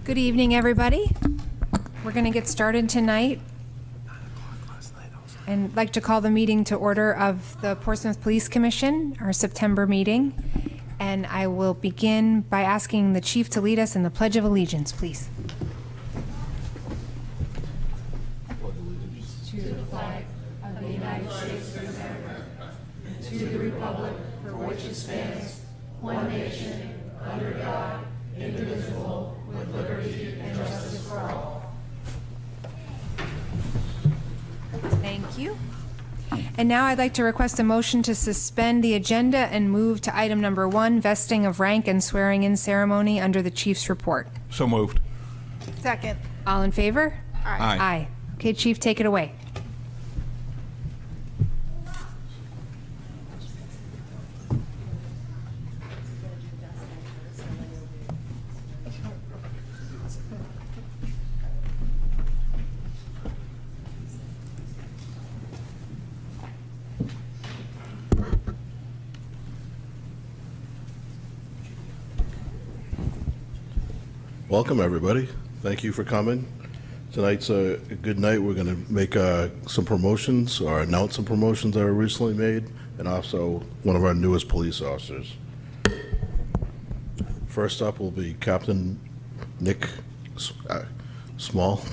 Good evening, everybody. We're going to get started tonight. And I'd like to call the meeting to order of the Portsmouth Police Commission, our September meeting. And I will begin by asking the chief to lead us in the Pledge of Allegiance, please. To the flag of the United States of America, to the republic for which it stands, one nation, under God, indivisible, with liberty and justice for all. Thank you. And now I'd like to request a motion to suspend the agenda and move to item number 1, vesting of rank and swearing-in ceremony under the chief's report. So moved. Second. All in favor? Aye. Aye. Okay, Chief, take it away. Welcome, everybody. Thank you for coming. Tonight's a good night. We're going to make some promotions or announce some promotions that were recently made, and also one of our newest police officers. First up will be Captain Nick Small.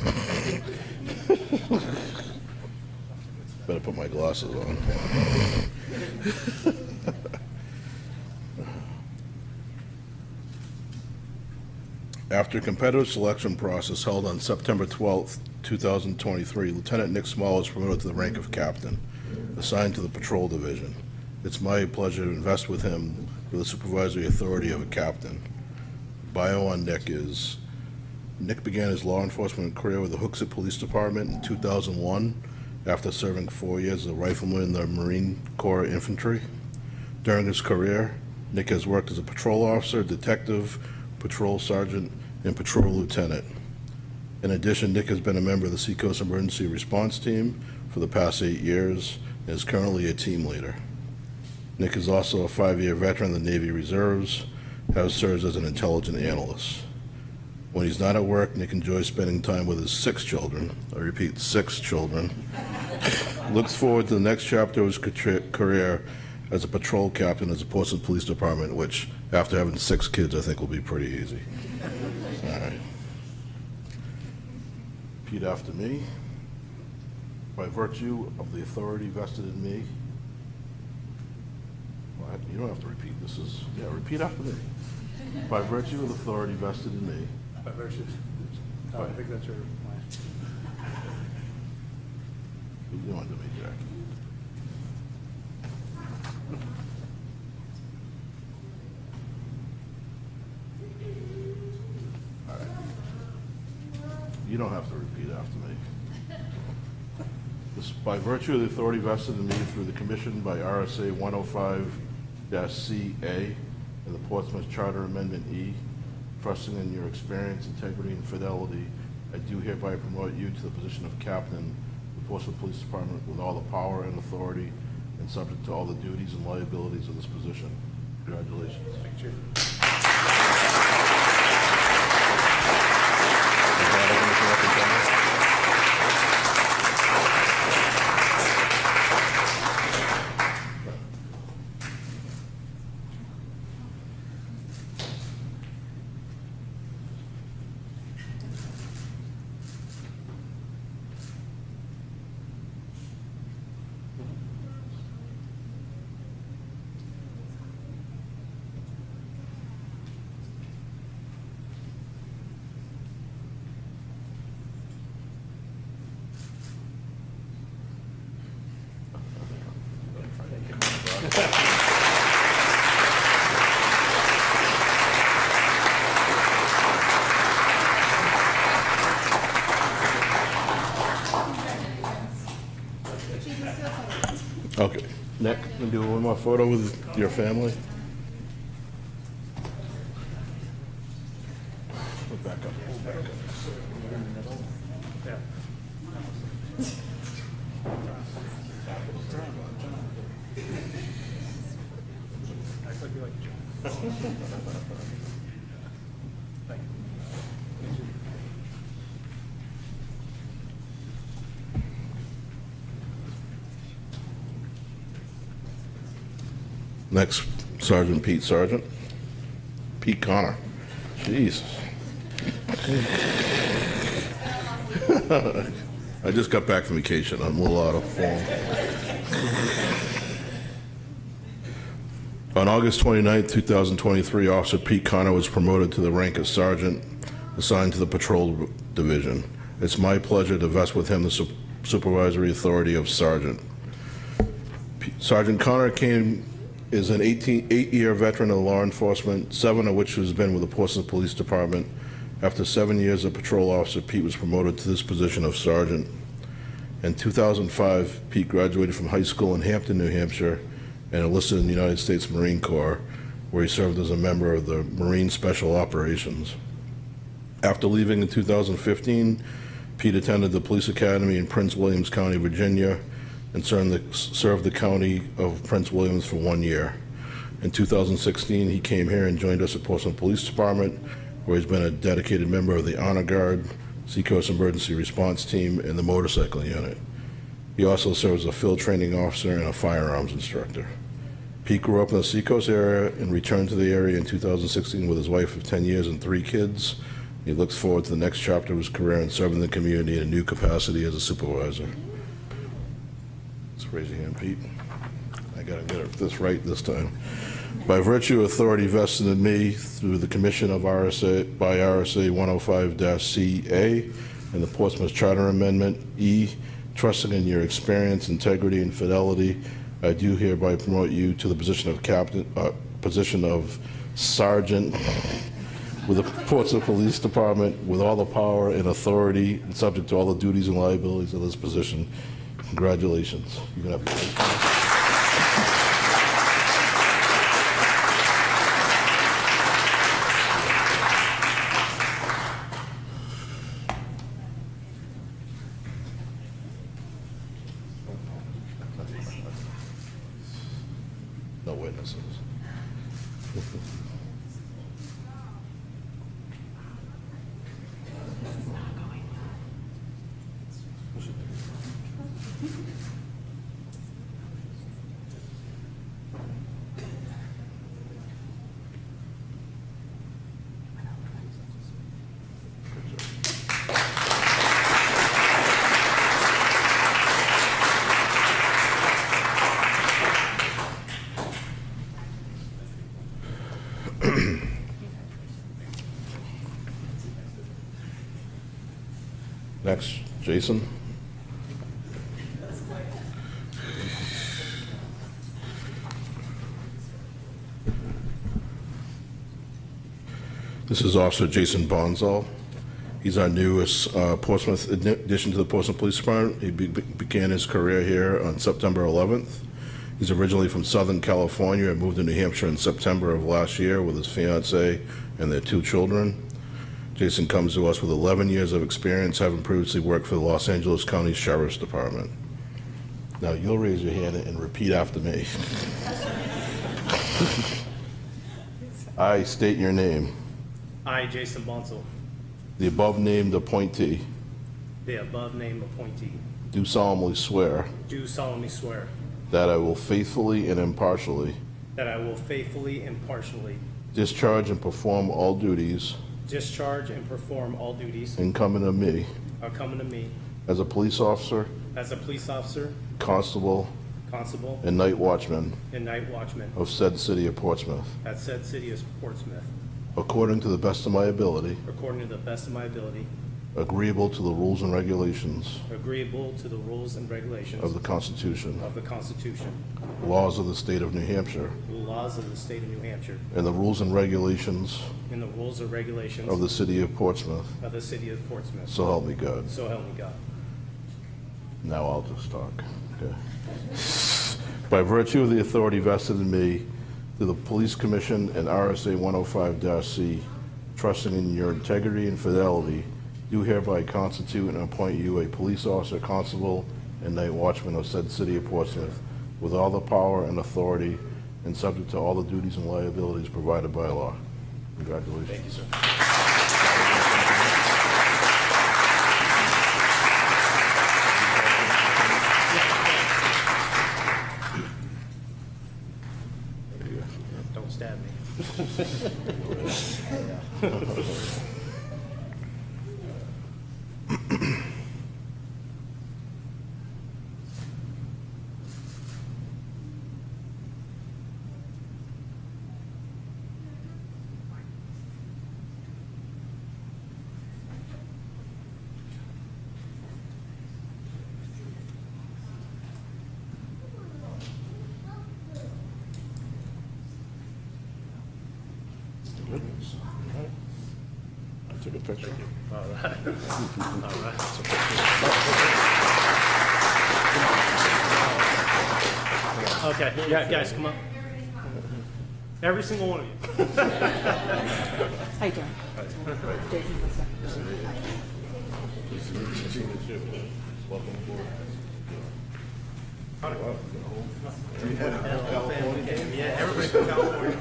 Better put my glasses on. After a competitive selection process held on September 12, 2023, Lieutenant Nick Small was promoted to the rank of captain, assigned to the patrol division. It's my pleasure to invest with him with the supervisory authority of a captain. Bio on Nick is, Nick began his law enforcement career with the Hooksett Police Department in 2001 after serving 4 years as a rifleman in the Marine Corps Infantry. During his career, Nick has worked as a patrol officer, detective, patrol sergeant, and patrol lieutenant. In addition, Nick has been a member of the Seacoast Emergency Response Team for the past 8 years and is currently a team leader. Nick is also a 5-year veteran of the Navy Reserves, has served as an intelligence analyst. When he's not at work, Nick enjoys spending time with his 6 children. I repeat, 6 children. Looks forward to the next chapter of his career as a patrol captain at the Portsmouth Police Department, which, after having 6 kids, I think will be pretty easy. All right. Repeat after me. By virtue of the authority vested in me, well, you don't have to repeat. This is, repeat after me. By virtue of the authority vested in me. By virtue. I think that's your plan. You don't have to me, Jack. You don't have to repeat after me. This, by virtue of the authority vested in me through the commission by RSA 105-CA and the Portsmouth Charter Amendment E, trusting in your experience, integrity, and fidelity, I do hereby promote you to the position of captain of the Portsmouth Police Department with all the power and authority and subject to all the duties and liabilities of this position. Congratulations. Thank you. Okay. Nick, can do one more photo with your family? Back up. Back up. Yeah. Act like you like John. Thank you. Next, Sergeant Pete Sargent. Pete Connor. Jeez. I just got back from vacation. I'm a little out of form. On August 29, 2023, Officer Pete Connor was promoted to the rank of sergeant, assigned to the patrol division. It's my pleasure to vest with him the supervisory authority of sergeant. Sergeant Connor is an 8-year veteran of law enforcement, 7 of which has been with the Portsmouth Police Department. After 7 years as patrol officer, Pete was promoted to this position of sergeant. In 2005, Pete graduated from high school in Hampton, New Hampshire, and enlisted in the United States Marine Corps, where he served as a member of the Marine Special Operations. After leaving in 2015, Pete attended the Police Academy in Prince Williams County, Virginia, and served the county of Prince Williams for 1 year. In 2016, he came here and joined us at Portsmouth Police Department, where he's been a dedicated member of the Honor Guard, Seacoast Emergency Response Team, and the Motorcycle Unit. He also serves as a field training officer and a firearms instructor. Pete grew up in the Seacoast area and returned to the area in 2016 with his wife of 10 years and 3 kids. He looks forward to the next chapter of his career and serving the community in a new capacity as a supervisor. Let's raise your hand, Pete. I gotta get this right this time. By virtue of authority vested in me through the commission of RSA 105-CA and the Portsmouth Charter Amendment E, trusting in your experience, integrity, and fidelity, I do hereby promote you to the position of sergeant with the Portsmouth Police Department, with all the power and authority and subject to all the duties and liabilities of this position. Congratulations. You can have no witnesses. Next, Jason. This is Officer Jason Bonzal. He's our newest Portsmouth addition to the Portsmouth Police Department. He began his career here on September 11th. He's originally from Southern California and moved to New Hampshire in September of last year with his fiancee and their 2 children. Jason comes to us with 11 years of experience, having previously worked for the Los Angeles County Sheriff's Department. Now, you'll raise your hand and repeat after me. I state your name. I, Jason Bonsall, The above-named appointee the above-named appointee, do solemnly swear do solemnly swear that I will faithfully and impartially that I will faithfully and impartially discharge and perform all duties discharge and perform all duties incumbent on me incumbent on me as a police officer, as a police officer, constable, constable, and night watchman and night watchman of said city of Portsmouth, at said city of Portsmouth, according to the best of my ability, according to the best of my ability, agreeable to the rules and regulations agreeable to the rules and regulations of the Constitution, of the Constitution, laws of the state of New Hampshire, the laws of the state of New Hampshire, and the rules and regulations and the rules and regulations of the city of Portsmouth. of the city of Portsmouth. So help me God. So help me God. Now I'll just talk. Okay. By virtue of the authority vested in me through the Police Commission and RSA 105-C, trusting in your integrity and fidelity, do hereby constitute and appoint you a police officer, constable, and night watchman of said city of Portsmouth, with all the power and authority and subject to all the duties and liabilities provided by law. Congratulations. Thank you, sir. Don't stab me. I took a picture. Okay, yeah, guys, come on. Every single one of you. How you doing? Jason, what's up? Welcome aboard. Yeah, everybody from California.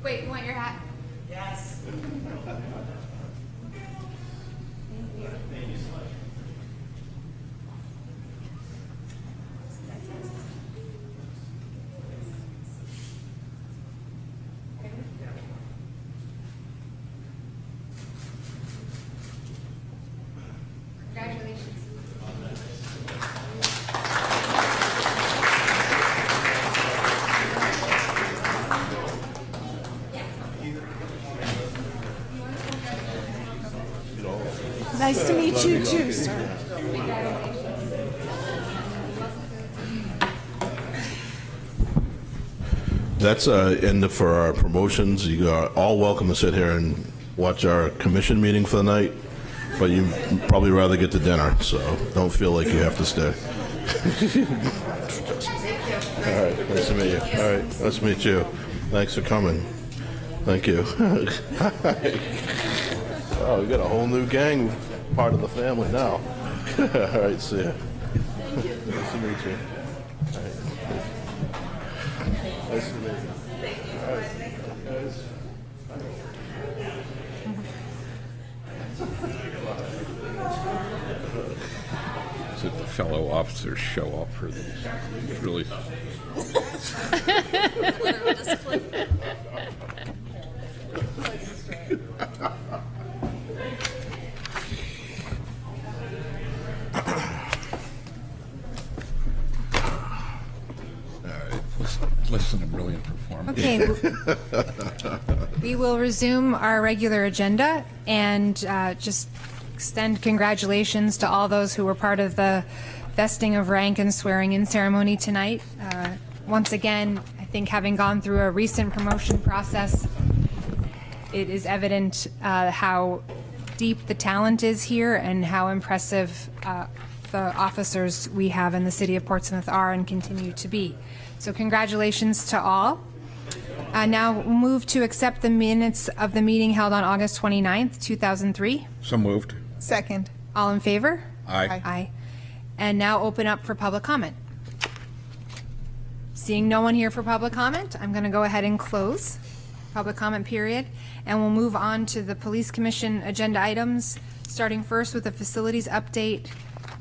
Wait, you want your hat? Congratulations. Nice to meet you too, sir. That's end for our promotions. You are all welcome to sit here and watch our commission meeting for the night, but you probably rather get to dinner, so don't feel like you have to stay. All right, nice to meet you. All right, nice to meet you. Thanks for coming. Thank you. Oh, we got a whole new gang part of the family now. All right, see ya. Nice to meet you. All right. Nice to meet you. All right, guys. That the fellow officers show up for these. It's really. Less than a brilliant performance. Okay. We will resume our regular agenda and just extend congratulations to all those who were part of the vesting of rank and swearing in ceremony tonight. Once again, I think having gone through a recent promotion process, it is evident how deep the talent is here and how impressive the officers we have in the city of Portsmouth are and continue to be. So congratulations to all. Now we'll move to accept the minutes of the meeting held on August 29th, 2003. So moved. Second. All in favor? Aye. Aye. And now open up for public comment. Seeing no one here for public comment, I'm going to go ahead and close public comment period, and we'll move on to the Police Commission agenda items, starting first with the facilities update.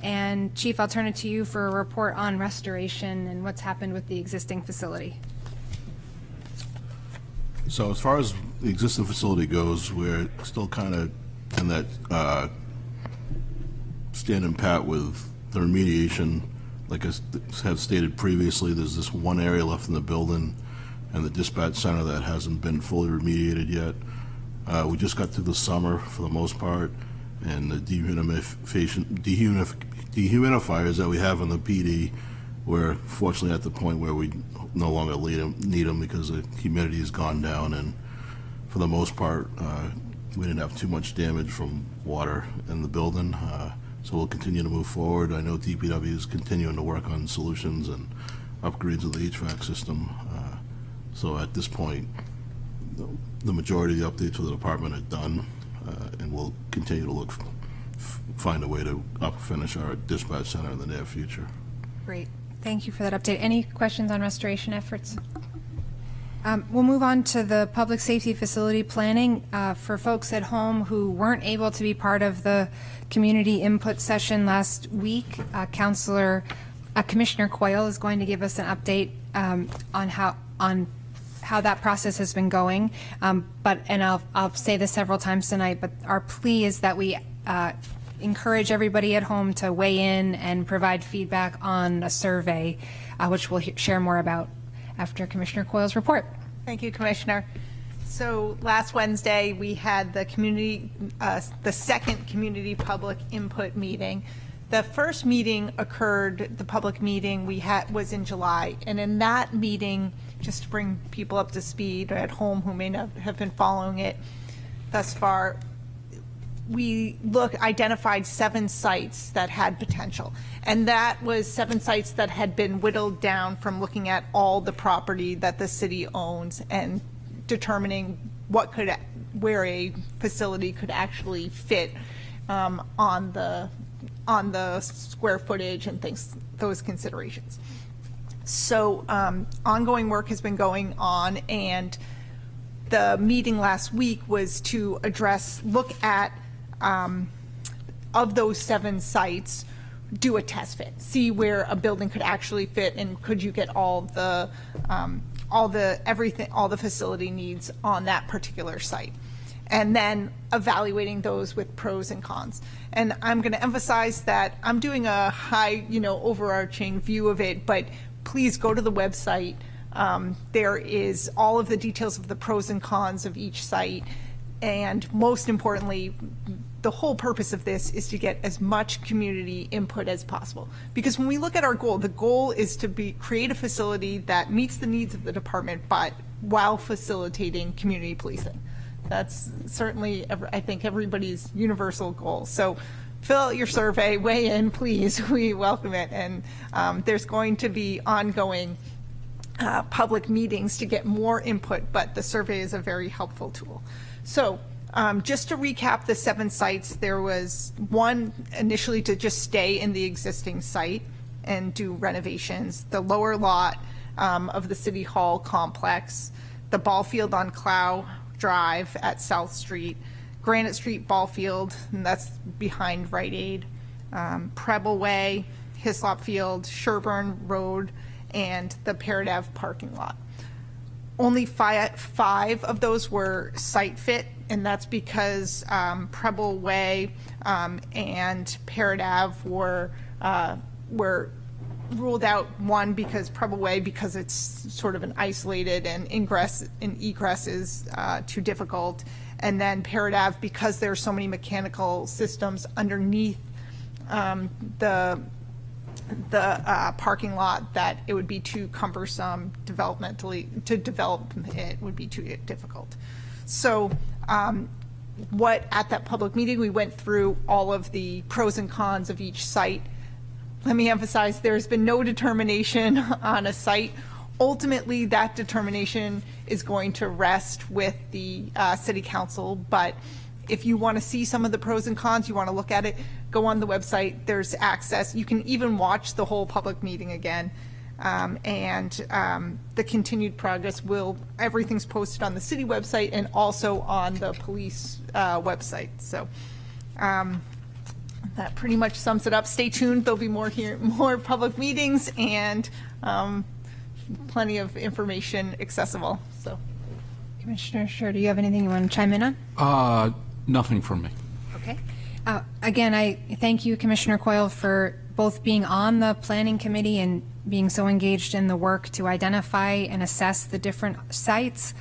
And Chief, I'll turn it to you for a report on restoration and what's happened with the existing facility. So as far as the existing facility goes, we're still kind of in that standing pat with the remediation. Like I have stated previously, there's this one area left in the building and the dispatch center that hasn't been fully remediated yet. We just got through the summer for the most part, and the dehumidifiers that we have in the PD, we're fortunately at the point where we no longer need them because the humidity has gone down, and for the most part, we didn't have too much damage from water in the building. So we'll continue to move forward. I know DPW is continuing to work on solutions and upgrades of the HVAC system. So at this point, the majority of the updates for the department are done, and we'll continue to find a way to finish our dispatch center in the near future. Great. Thank you for that update. Any questions on restoration efforts? We'll move on to the public safety facility planning. For folks at home who weren't able to be part of the community input session last week, Commissioner Coyle is going to give us an update on how that process has been going. I'll say this several times tonight, but our plea is that we encourage everybody at home to weigh in and provide feedback on a survey, which we'll share more about after Commissioner Coyle's report. Thank you, Commissioner. So last Wednesday, we had the second community public input meeting. The first meeting occurred, the public meeting we had was in July. And in that meeting, just to bring people up to speed at home who may not have been following it thus far, we identified 7 sites that had potential. And that was 7 sites that had been whittled down from looking at all the property that the city owns and determining where a facility could actually fit on the square footage and those considerations. So ongoing work has been going on, and the meeting last week was to look at of those 7 sites, do a test fit, see where a building could actually fit, and could you get all the facility needs on that particular site, and then evaluating those with pros and cons. And I'm going to emphasize that I'm doing a high, overarching view of it, but please go to the website. There is all of the details of the pros and cons of each site. And most importantly, the whole purpose of this is to get as much community input as possible. Because when we look at our goal, the goal is to create a facility that meets the needs of the department, but while facilitating community policing. That's certainly, I think, everybody's universal goal. So fill out your survey, weigh in, please. We welcome it. And there's going to be ongoing public meetings to get more input, but the survey is a very helpful tool. So just to recap the 7 sites, there was one initially to just stay in the existing site and do renovations, the lower lot of the City Hall complex, the ball field on Clow Drive at South Street, Granite Street ball field, and that's behind Rite Aid, Preble Way, Hislop Field, Sherburne Road, and the Parrot Ave parking lot. Only 5 of those were site fit, and that's because Preble Way and Parrot Ave were ruled out. One, because Preble Way, because it's sort of an isolated, and ingress and egress is too difficult, and then Parrot Ave because there are so many mechanical systems underneath the parking lot that it would be too cumbersome developmentally to develop. It would be too difficult. So what at that public meeting, we went through all of the pros and cons of each site. Let me emphasize, there's been no determination on a site. Ultimately, that determination is going to rest with the City Council, but if you want to see some of the pros and cons, you want to look at it, go on the website. There's access. You can even watch the whole public meeting again. The continued progress everything's posted on the city website and also on the police website. So that pretty much sums it up. Stay tuned. There'll be more public meetings and plenty of information accessible. So, Commissioner Scher, do you have anything you want to chime in on? Nothing from me. Okay. Again, I thank you, Commissioner Coyle, for both being on the planning committee and being so engaged in the work to identify and assess the different sites.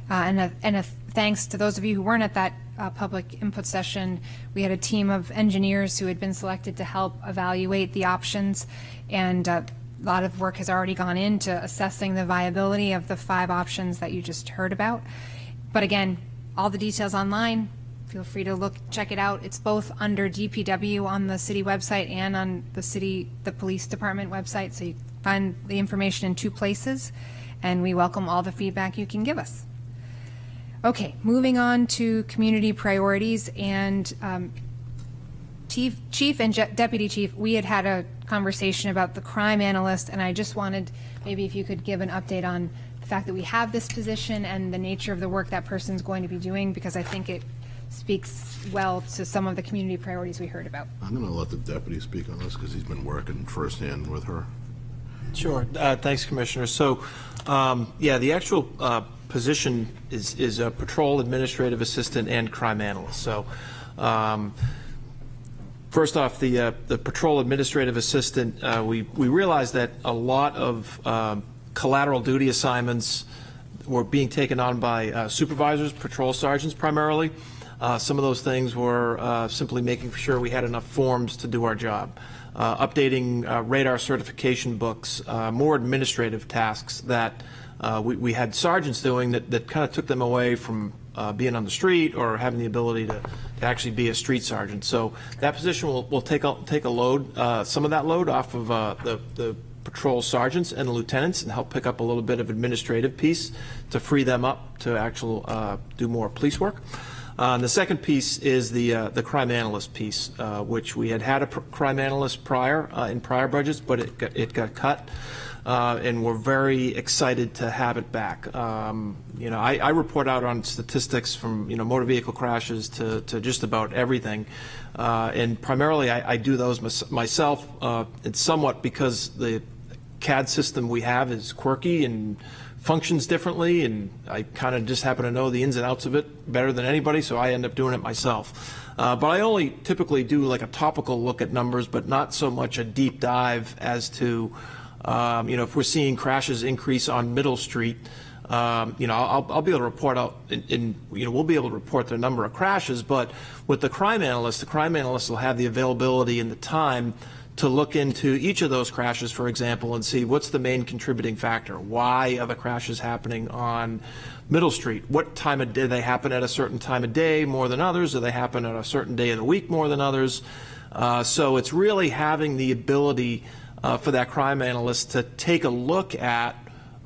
And a thanks to those of you who weren't at that public input session. We had a team of engineers who had been selected to help evaluate the options, and a lot of work has already gone into assessing the viability of the 5 options that you just heard about. But again, all the details online. Feel free to check it out. It's both under DPW on the city website and on the police department website. So you find the information in 2 places, and we welcome all the feedback you can give us. Okay, moving on to community priorities, and Chief and Deputy Chief, we had a conversation about the crime analyst, and I just wanted maybe if you could give an update on the fact that we have this position and the nature of the work that person's going to be doing, because I think it speaks well to some of the community priorities we heard about. I'm going to let the deputy speak on this because he's been working firsthand with her. Sure. Thanks, Commissioner. So, yeah, the actual position is a patrol administrative assistant and crime analyst. So, first off, the patrol administrative assistant, we realized that a lot of collateral duty assignments were being taken on by supervisors, patrol sergeants primarily. Some of those things were simply making sure we had enough forms to do our job. Updating radar certification books, more administrative tasks that we had sergeants doing that kind of took them away from being on the street or having the ability to actually be a street sergeant. So that position will take a load, some of that load off of the patrol sergeants and the lieutenants and help pick up a little bit of administrative piece to free them up to actually do more police work. The second piece is the crime analyst piece, which we had a crime analyst prior in prior budgets, but it got cut, and we're very excited to have it back. I report out on statistics from motor vehicle crashes to just about everything, and primarily I do those myself. It's somewhat because the CAD system we have is quirky and functions differently, and I kind of just happen to know the ins and outs of it better than anybody, so I end up doing it myself. But I only typically do like a topical look at numbers, but not so much a deep dive as to, if we're seeing crashes increase on Middle Street, I'll be able to report out, we'll be able to report the number of crashes, but with the crime analyst will have the availability and the time to look into each of those crashes, for example, and see what's the main contributing factor. Why are the crashes happening on Middle Street? What time of day? Do they happen at a certain time of day more than others? Do they happen at a certain day of the week more than others? So it's really having the ability for that crime analyst to take a look at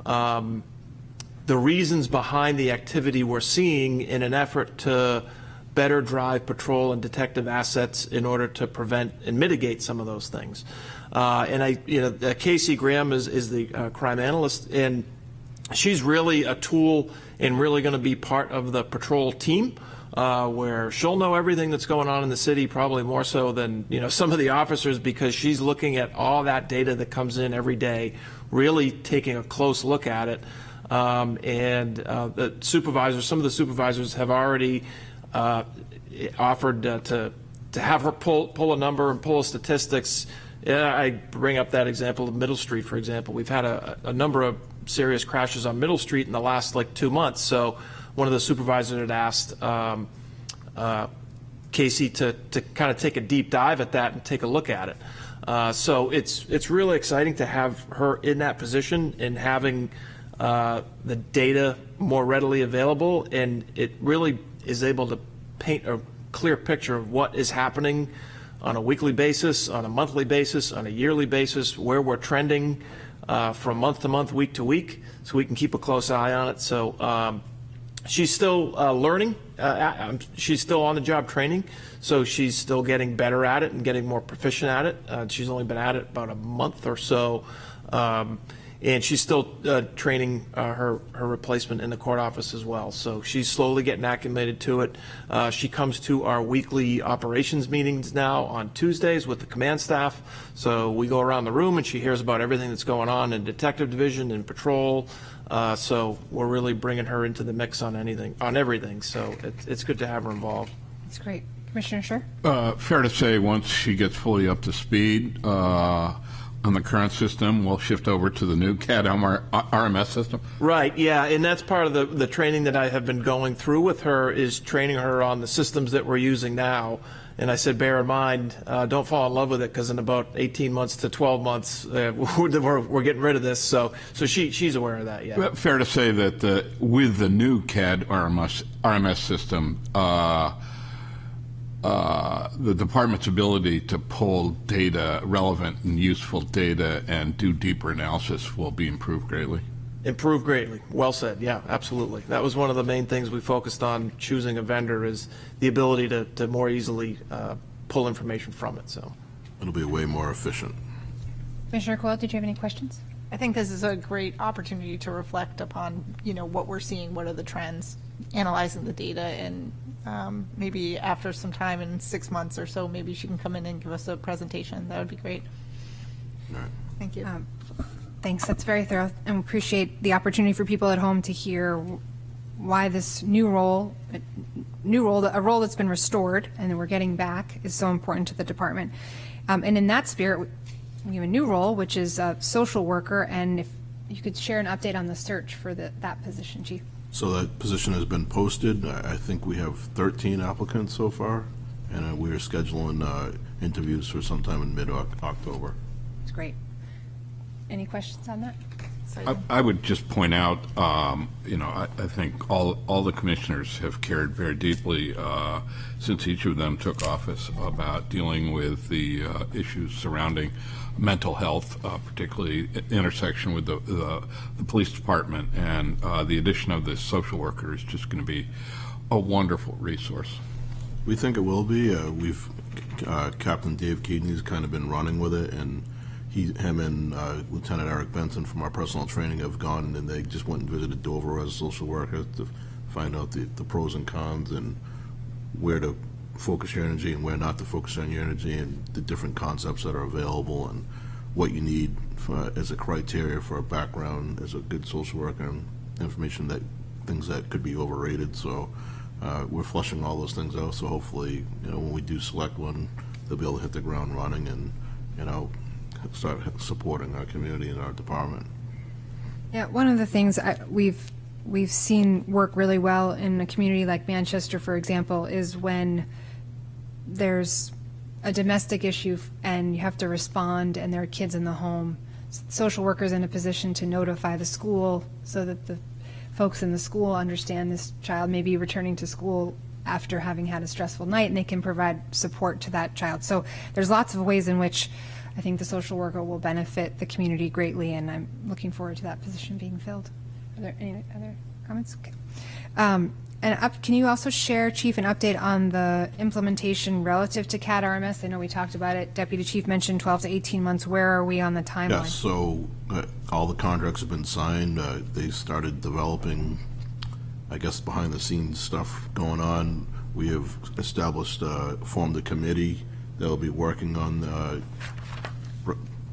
the reasons behind the activity we're seeing in an effort to better drive patrol and detective assets in order to prevent and mitigate some of those things. Casey Graham is the crime analyst, and she's really a tool and really going to be part of the patrol team, where she'll know everything that's going on in the city, probably more so than some of the officers, because she's looking at all that data that comes in every day, really taking a close look at it. The supervisors, some of the supervisors have already offered to have her pull a number and pull statistics. I bring up that example of Middle Street, for example. We've had a number of serious crashes on Middle Street in the last 2 months. So one of the supervisors had asked Casey to kind of take a deep dive at that and take a look at it. So it's really exciting to have her in that position and having the data more readily available, and it really is able to paint a clear picture of what is happening on a weekly basis, on a monthly basis, on a yearly basis, where we're trending from month to month, week to week, so we can keep a close eye on it. So she's still learning. She's still on the job training, so she's still getting better at it and getting more proficient at it. She's only been at it about a month or so. And she's still training her replacement in the court office as well. So she's slowly getting acclimated to it. She comes to our weekly operations meetings now on Tuesdays with the command staff. So we go around the room and she hears about everything that's going on in detective division and patrol. So we're really bringing her into the mix on everything. So it's good to have her involved. That's great. Commissioner Scher? Fair to say, once she gets fully up to speed on the current system, we'll shift over to the new CAD RMS system? Right, yeah, and that's part of the training that I have been going through with her, is training her on the systems that we're using now. And I said, bear in mind, don't fall in love with it, because in about 18 months to 12 months, we're getting rid of this. So she's aware of that, yeah. Fair to say that with the new CAD RMS system, the department's ability to pull data, relevant and useful data, and do deeper analysis will be improved greatly. Improved greatly. Well said. Yeah, absolutely. That was one of the main things we focused on choosing a vendor, is the ability to more easily pull information from it. So It'll be way more efficient. Commissioner Coyle, did you have any questions? I think this is a great opportunity to reflect upon, what we're seeing, what are the trends, analyzing the data, and maybe after some time in 6 months or so, maybe she can come in and give us a presentation. That would be great. Thank you. Thanks, that's very thorough, and appreciate the opportunity for people at home to hear why this new role, a role that's been restored and that we're getting back, is so important to the department. And in that spirit, we have a new role, which is a social worker, and if you could share an update on the search for that position, Chief. So that position has been posted. I think we have 13 applicants so far, and we are scheduling interviews for sometime in mid-October. It's great. Any questions on that? I would just point out, I think all the commissioners have cared very deeply since each of them took office about dealing with the issues surrounding mental health, particularly intersection with the police department, and the addition of this social worker is just going to be a wonderful resource. We think it will be. Captain Dave Keatoney's kind of been running with it, and him and Lieutenant Eric Benson from our personal training have gone, and they just went and visited Dover as a social worker to find out the pros and cons and where to focus your energy and where not to focus on your energy, and the different concepts that are available and what you need as a criteria for a background as a good social worker, and information that things that could be overrated. So we're flushing all those things out. So hopefully, when we do select one, they'll be able to hit the ground running and, start supporting our community and our department. Yeah, one of the things we've seen work really well in a community like Manchester, for example, is when there's a domestic issue and you have to respond and there are kids in the home. Social workers in a position to notify the school so that the folks in the school understand this child may be returning to school after having had a stressful night, and they can provide support to that child. So there's lots of ways in which I think the social worker will benefit the community greatly, and I'm looking forward to that position being filled. Are there any other comments? Okay. Can you also share, Chief, an update on the implementation relative to CAD RMS? I know we talked about it. Deputy Chief mentioned 12 to 18 months. Where are we on the timeline? Yes, so all the contracts have been signed. They started developing, I guess, behind the scenes stuff going on. We have established, formed a committee that will be working on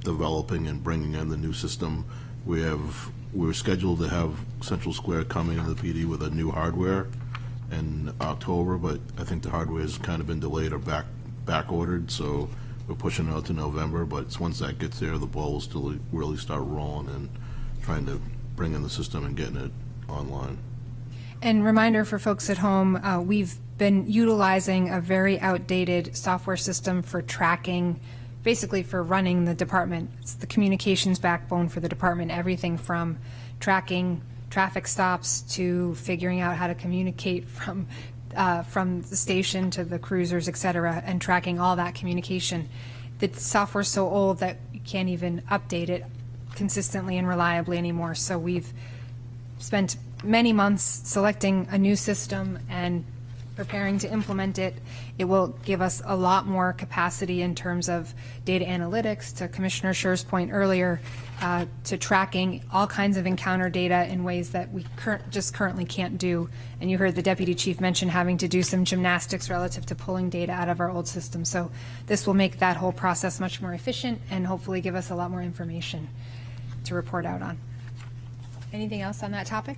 developing and bringing in the new system. We're scheduled to have Central Square coming into the PD with a new hardware in October, but I think the hardware has kind of been delayed or back ordered, so we're pushing it out to November. But it's once that gets there, the ball will still really start rolling and trying to bring in the system and getting it online. And reminder for folks at home, we've been utilizing a very outdated software system for tracking, basically for running the department. It's the communications backbone for the department, everything from tracking traffic stops to figuring out how to communicate from the station to the cruisers, et cetera, and tracking all that communication. The software's so old that you can't even update it consistently and reliably anymore. So we've spent many months selecting a new system and preparing to implement it. It will give us a lot more capacity in terms of data analytics, to Commissioner Scher's point earlier, to tracking all kinds of encounter data in ways that we just currently can't do. And you heard the Deputy Chief mention having to do some gymnastics relative to pulling data out of our old system. So this will make that whole process much more efficient and hopefully give us a lot more information to report out on. Anything else on that topic?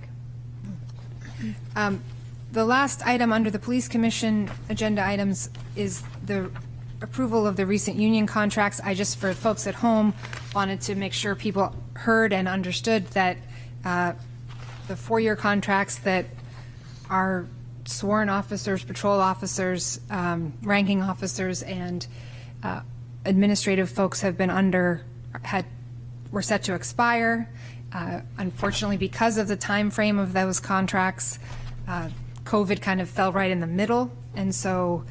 The last item under the Police Commission agenda items is the approval of the recent union contracts. I just, for folks at home, wanted to make sure people heard and understood that the 4-year contracts that our sworn officers, patrol officers, ranking officers, and administrative folks have been under were set to expire. Unfortunately, because of the time frame of those contracts, COVID kind of fell right in the middle, and so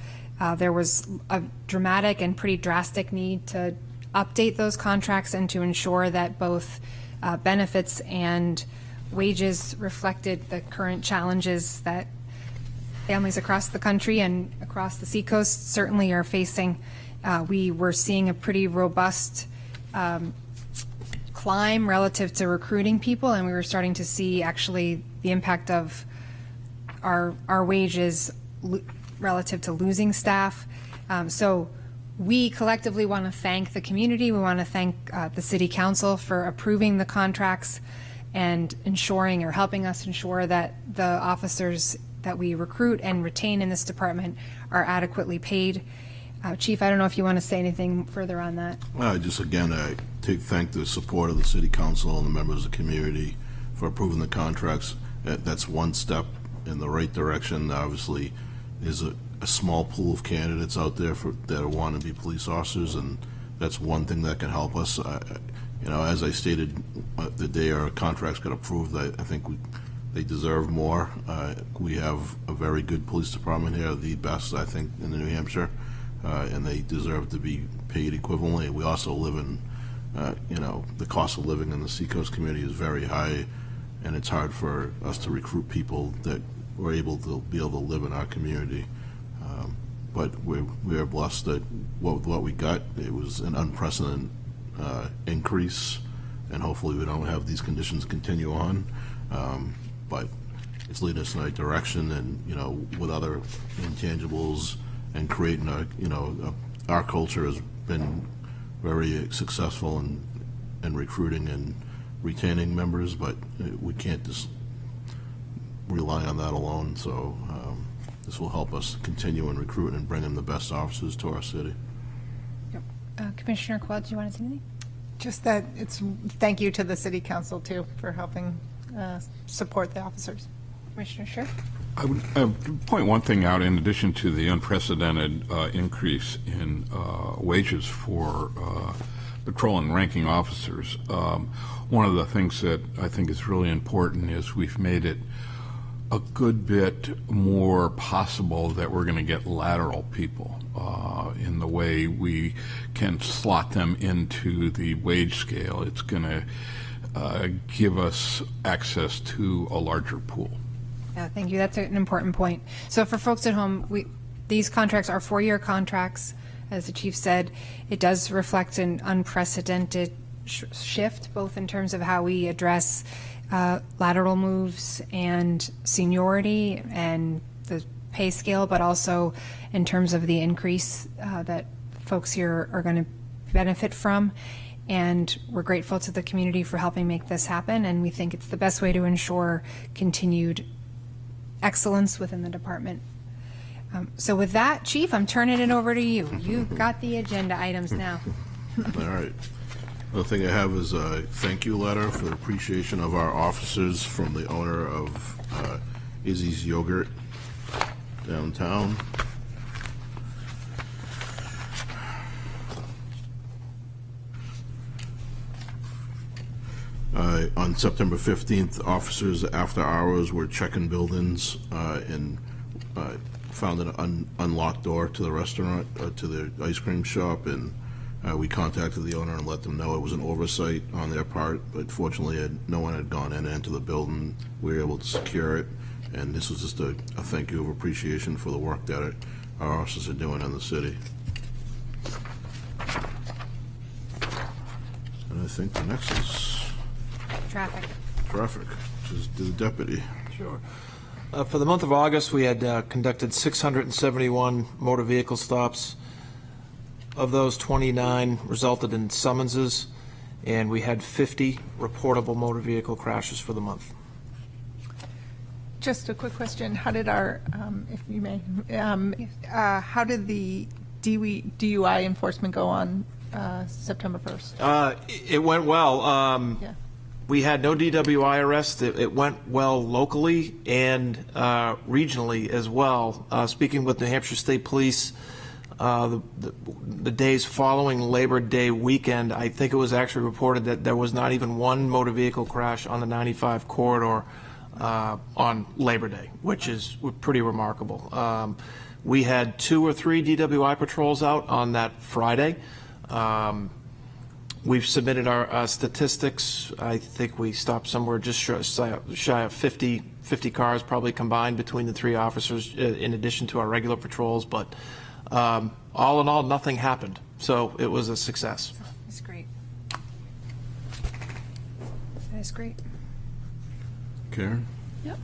there was a dramatic and pretty drastic need to update those contracts and to ensure that both benefits and wages reflected the current challenges that families across the country and across the seacoast certainly are facing. We were seeing a pretty robust climb relative to recruiting people, and we were starting to see actually the impact of our wages relative to losing staff. So we collectively want to thank the community. We want to thank the city council for approving the contracts and ensuring or helping us ensure that the officers that we recruit and retain in this department are adequately paid. Chief, I don't know if you want to say anything further on that. Just again, I thank the support of the city council and the members of the community for approving the contracts. That's one step in the right direction. Obviously, there's a small pool of candidates out there that want to be police officers, and that's one thing that can help us. As I stated the day our contracts got approved, I think they deserve more. We have a very good police department here, the best, I think, in New Hampshire, and they deserve to be paid equivalently. We also live in, the cost of living in the Seacoast community is very high, and it's hard for us to recruit people that were able to live in our community. But we are blessed that what we got, it was an unprecedented increase, and hopefully we don't have these conditions continue on. But it's leading us in the right direction, and with other intangibles and creating our culture has been very successful in recruiting and retaining members, but we can't just rely on that alone. So this will help us continue and recruit and bring in the best officers to our city. Commissioner Coyle, do you want to say anything? Just that thank you to the city council too for helping support the officers. Commissioner Scher? I would point one thing out in addition to the unprecedented increase in wages for patrol and ranking officers. One of the things that I think is really important is we've made it a good bit more possible that we're going to get lateral people in the way we can slot them into the wage scale. It's going to give us access to a larger pool. Yeah, thank you. That's an important point. So for folks at home, these contracts are 4-year contracts. As the chief said, it does reflect an unprecedented shift, both in terms of how we address lateral moves and seniority and the pay scale, but also in terms of the increase that folks here are going to benefit from. And we're grateful to the community for helping make this happen, and we think it's the best way to ensure continued excellence within the department. So with that, Chief, I'm turning it over to you. You've got the agenda items now. All right. The thing I have is a thank you letter for the appreciation of our officers from the owner of Izzy's Yogurt downtown. On September 15th, officers after hours were checking buildings and found an unlocked door to the restaurant, to the ice cream shop, and we contacted the owner and let them know it was an oversight on their part, but fortunately no one had gone into the building. We were able to secure it, and this was just a thank you of appreciation for the work that our officers are doing in the city. And I think the next is Traffic. traffic, which is the deputy. Sure. For the month of August, we had conducted 671 motor vehicle stops. Of those, 29 resulted in summonses, and we had 50 reportable motor vehicle crashes for the month. Just a quick question. How did our, if you may, how did the DUI enforcement go on September 1st? It went well. Yeah. We had no DWI arrests. It went well locally and regionally as well. Speaking with New Hampshire State Police, the days following Labor Day weekend, I think it was actually reported that there was not even one motor vehicle crash on the 95 corridor on Labor Day, which is pretty remarkable. We had 2 or 3 DWI patrols out on that Friday. We've submitted our statistics. I think we stopped somewhere just shy of 50 cars probably combined between the 3 officers in addition to our regular patrols, but all in all, nothing happened. So it was a success. That's great. is great. Karen? Yep.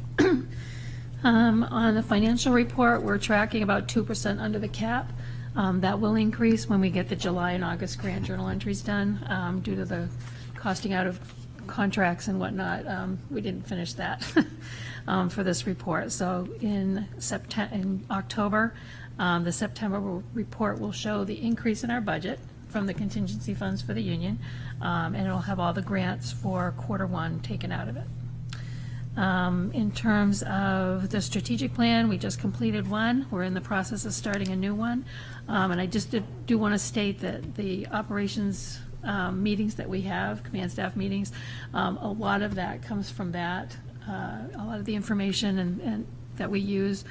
On the financial report, we're tracking about 2% under the cap. That will increase when we get the July and August grant journal entries done, due to the costing out of contracts and whatnot. We didn't finish that for this report. So in October, the September report will show the increase in our budget from the contingency funds for the union, and it'll have all the grants for Q1 taken out of it. In terms of the strategic plan, we just completed one. We're in the process of starting a new one. And I just do want to state that the operations meetings that we have, command staff meetings, a lot of that comes from that. A lot of the information and that we use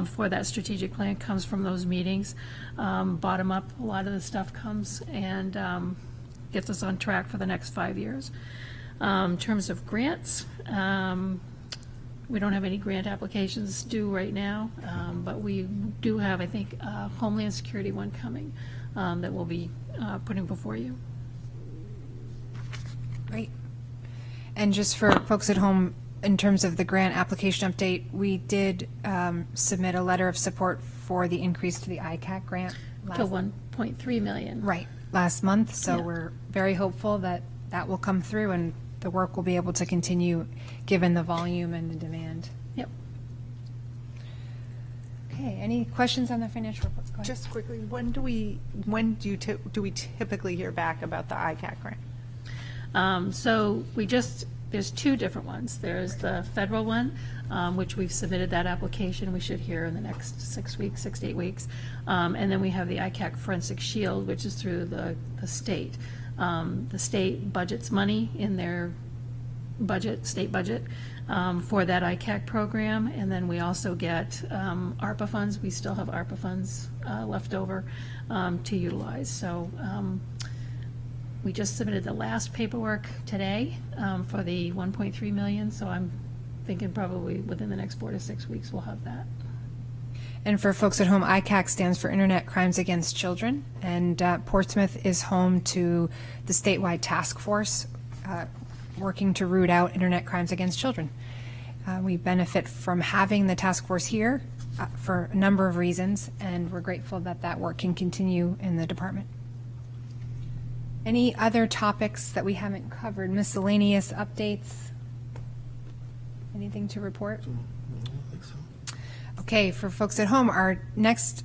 for that strategic plan comes from those meetings. Bottom up, a lot of the stuff comes and gets us on track for the next 5 years. In terms of grants, we don't have any grant applications due right now, but we do have, I think, a Homeland Security one coming that we'll be putting before you. Great. And just for folks at home, in terms of the grant application update, we did submit a letter of support for the increase to the ICAC grant. To 1.3 million. Right, last month, so Yeah. we're very hopeful that that will come through and the work will be able to continue given the volume and the demand. Yep. Okay, any questions on the financial report? Go ahead. Just quickly, when do we typically hear back about the ICAC grant? So there's two different ones. There's the federal one, which we've submitted that application. We should hear in the next 6 to 8 weeks. And then we have the ICAC Forensic Shield, which is through the state. The state budgets money in their state budget, for that ICAC program. And then we also get ARPA funds. We still have ARPA funds left over to utilize. So we just submitted the last paperwork today for the 1.3 million. So I'm thinking probably within the next 4 to 6 weeks we'll have that. And for folks at home, ICAC stands for Internet Crimes Against Children, and Portsmouth is home to the statewide task force working to root out internet crimes against children. We benefit from having the task force here for a number of reasons, and we're grateful that that work can continue in the department. Any other topics that we haven't covered? Miscellaneous updates? Anything to report? Okay, for folks at home, our next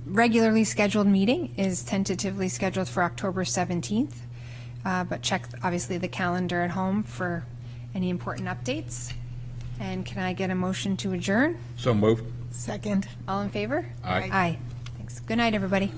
regularly scheduled meeting is tentatively scheduled for October 17th, but check obviously the calendar at home for any important updates. And can I get a motion to adjourn? So moved. Second. All in favor? Aye. Aye. Thanks. Good night, everybody.